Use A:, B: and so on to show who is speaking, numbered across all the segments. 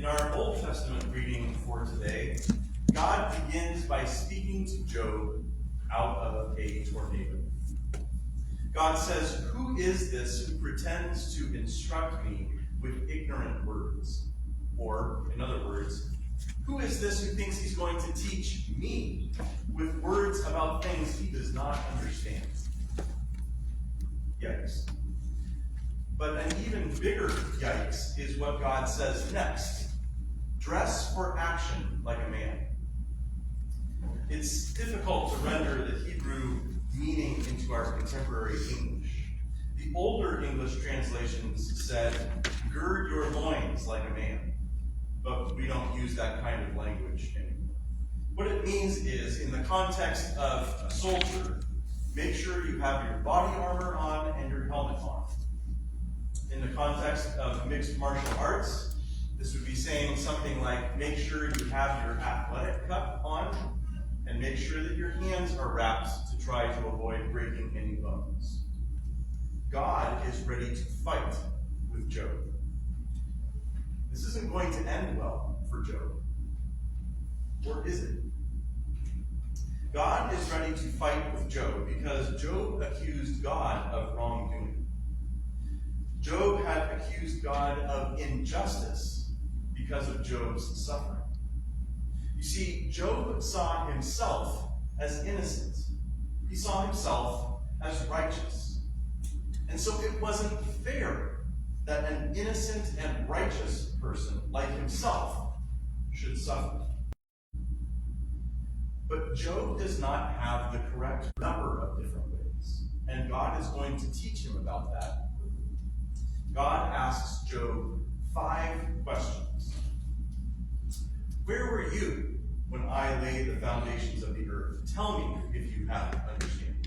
A: In our Old Testament reading for today, God begins by speaking to Job out of a tornado. God says, "Who is this who pretends to instruct me with ignorant words?" Or, in other words, who is this who thinks he's going to teach me with words about things he does not understand? Yikes. But an even bigger yikes is what God says next. Dress for action like a man. It's difficult to render the Hebrew meaning into our contemporary English. The older English translations said, "Gird your loins like a man." But we don't use that kind of language anymore. What it means is, in the context of a soldier, make sure you have your body armor on and your helmet on. In the context of mixed martial arts, this would be saying something like, make sure you have your athletic cup on, and make sure that your hands are wrapped to try to avoid breaking any bones. God is ready to fight with Job. This isn't going to end well for Job. Or is it? God is ready to fight with Job because Job accused God of wrongdoing. Job had accused God of injustice because of Job's suffering. You see, Job saw himself as innocent. He saw himself as righteous. And so it wasn't fair that an innocent and righteous person like himself should suffer. But Job does not have the correct number of different ways, and God is going to teach him about that. God asks Job 5 questions. Where were you when I laid the foundations of the earth? Tell me if you have understanding.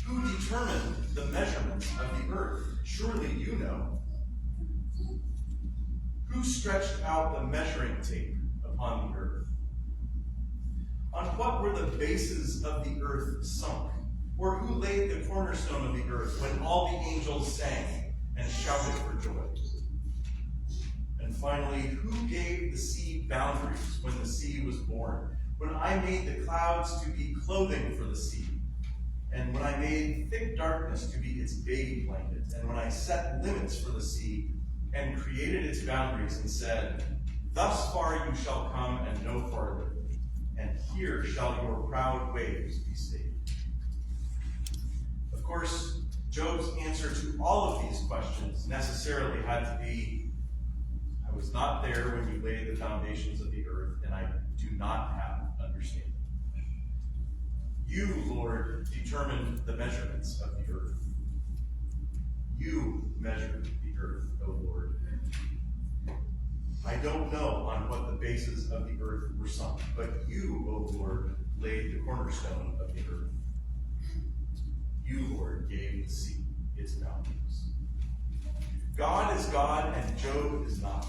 A: Who determined the measurements of the earth? Surely you know. Who stretched out the measuring tape upon the earth? On what were the bases of the earth sunk? Or who laid the cornerstone of the earth when all the angels sang and shouted for joy? And finally, who gave the sea boundaries when the sea was born? When I made the clouds to be clothing for the sea, and when I made thick darkness to be its baby blanket, and when I set limits for the sea and created its boundaries and said, thus far you shall come and no farther, and here shall your proud waves be stayed. Of course, Job's answer to all of these questions necessarily had to be, I was not there when you laid the foundations of the earth, and I do not have understanding. You, Lord, determined the measurements of the earth. You measured the earth, O Lord. I don't know on what the bases of the earth were sunk, but you, O Lord, laid the cornerstone of the earth. You, Lord, gave the sea its boundaries. God is God and Job is not.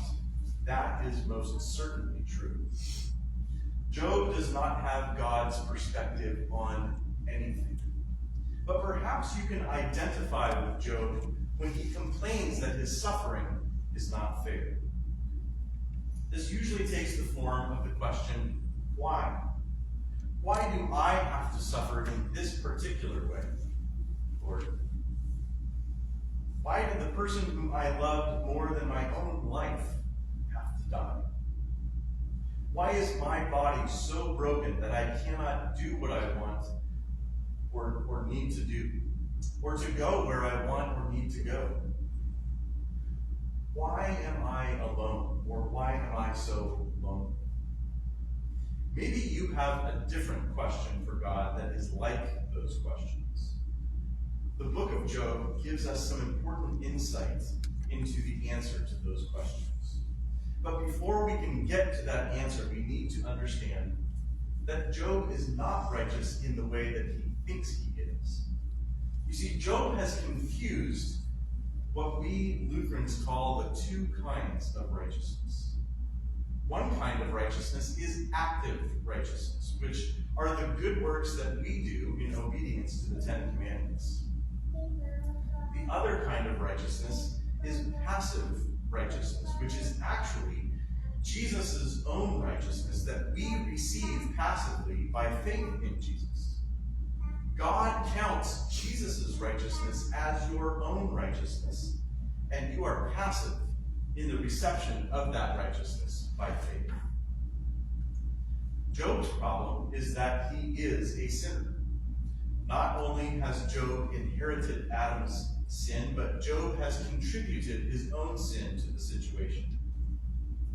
A: That is most certainly true. Job does not have God's perspective on anything. But perhaps you can identify with Job when he complains that his suffering is not fair. This usually takes the form of the question, why? Why do I have to suffer in this particular way, Lord? Why did the person whom I loved more than my own life have to die? Why is my body so broken that I cannot do what I want or need to do, or to go where I want or need to go? Why am I alone, or why am I so lonely? Maybe you have a different question for God that is like those questions. The book of Job gives us some important insight into the answer to those questions. But before we can get to that answer, we need to understand that Job is not righteous in the way that he thinks he is. You see, Job has confused what we Lutherans call the two kinds of righteousness. One kind of righteousness is active righteousness, which are the good works that we do in obedience to the Ten Commandments. The other kind of righteousness is passive righteousness, which is actually Jesus' own righteousness that we receive passively by faith in Jesus. God counts Jesus' righteousness as your own righteousness, and you are passive in the reception of that righteousness by faith. Job's problem is that he is a sinner. Not only has Job inherited Adam's sin, but Job has contributed his own sin to the situation.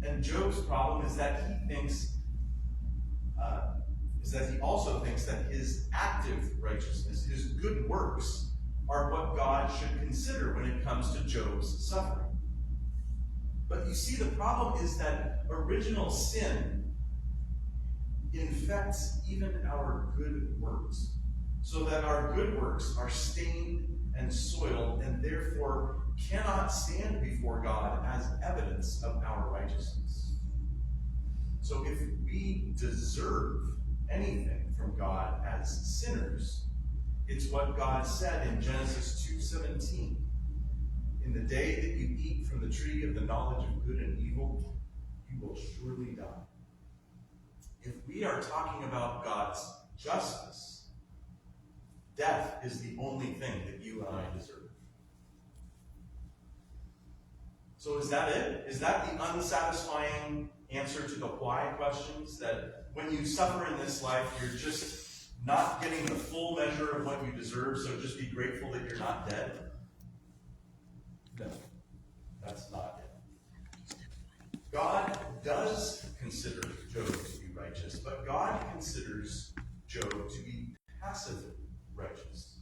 A: And Job's problem is that he also thinks that his active righteousness, his good works, are what God should consider when it comes to Job's suffering. But you see, the problem is that original sin infects even our good works, so that our good works are stained and soiled and therefore cannot stand before God as evidence of our righteousness. So if we deserve anything from God as sinners, it's what God said in Genesis 2:17. In the day that you eat from the tree of the knowledge of good and evil, you will surely die. If we are talking about God's justice, death is the only thing that you and I deserve. So is that it? Is that the unsatisfying answer to the why questions? That when you suffer in this life, you're just not getting the full measure of what you deserve, so just be grateful that you're not dead? No, that's not it. God does consider Job to be righteous, but God considers Job to be passively righteous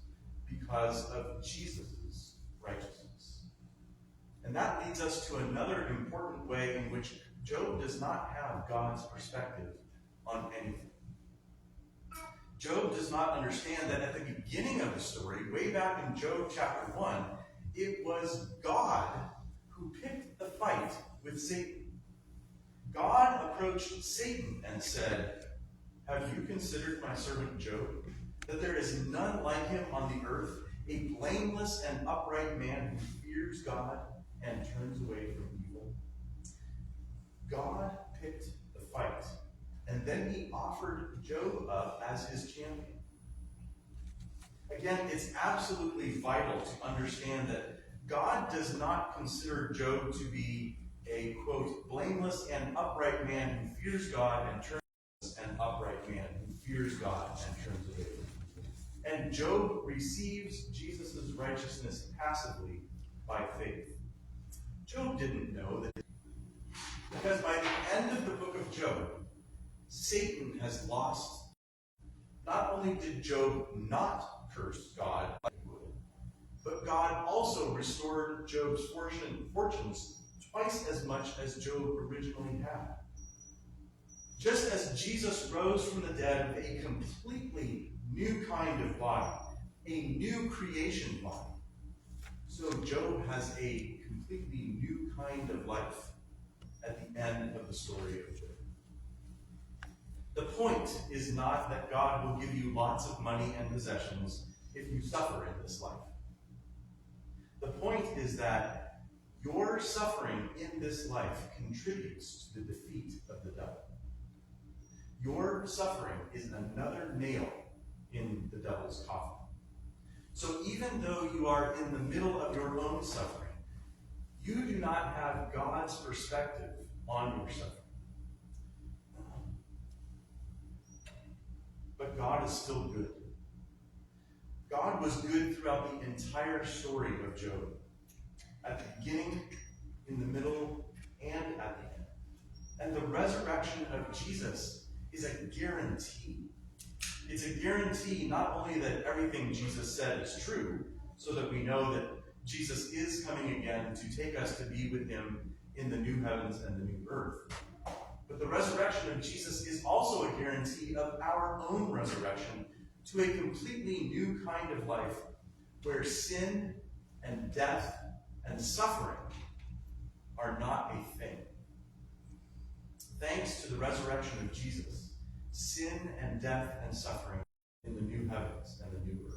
A: because of Jesus' righteousness. And that leads us to another important way in which Job does not have God's perspective on anything. Job does not understand that at the beginning of the story, way back in Job chapter 1, it was God who picked the fight with Satan. God approached Satan and said, "Have you considered my servant Job, that there is none like him on the earth, a blameless and upright man who fears God and turns away from evil?" God picked the fight, and then he offered Job up as his champion. Again, it's absolutely vital to understand that God does not consider Job to be a, quote, blameless and upright man who fears God and turns an upright man who fears God and turns away from evil. And Job receives Jesus' righteousness passively by faith. Job didn't know that, because by the end of the book of Job, Satan has lost. Not only did Job not curse God like he would, but God also restored Job's fortunes twice as much as Job originally had. Just as Jesus rose from the dead with a completely new kind of body, a new creation body, so Job has a completely new kind of life at the end of the story of Job. The point is not that God will give you lots of money and possessions if you suffer in this life. The point is that your suffering in this life contributes to the defeat of the devil. Your suffering is another nail in the devil's coffin. So even though you are in the middle of your own suffering, you do not have God's perspective on your suffering. But God is still good. God was good throughout the entire story of Job. At the beginning, in the middle, and at the end. And the resurrection of Jesus is a guarantee. It's a guarantee not only that everything Jesus said is true, so that we know that Jesus is coming again to take us to be with him in the new heavens and the new earth. But the resurrection of Jesus is also a guarantee of our own resurrection to a completely new kind of life where sin and death and suffering are not a thing. Thanks to the resurrection of Jesus, sin and death and suffering in the new heavens and the new earth.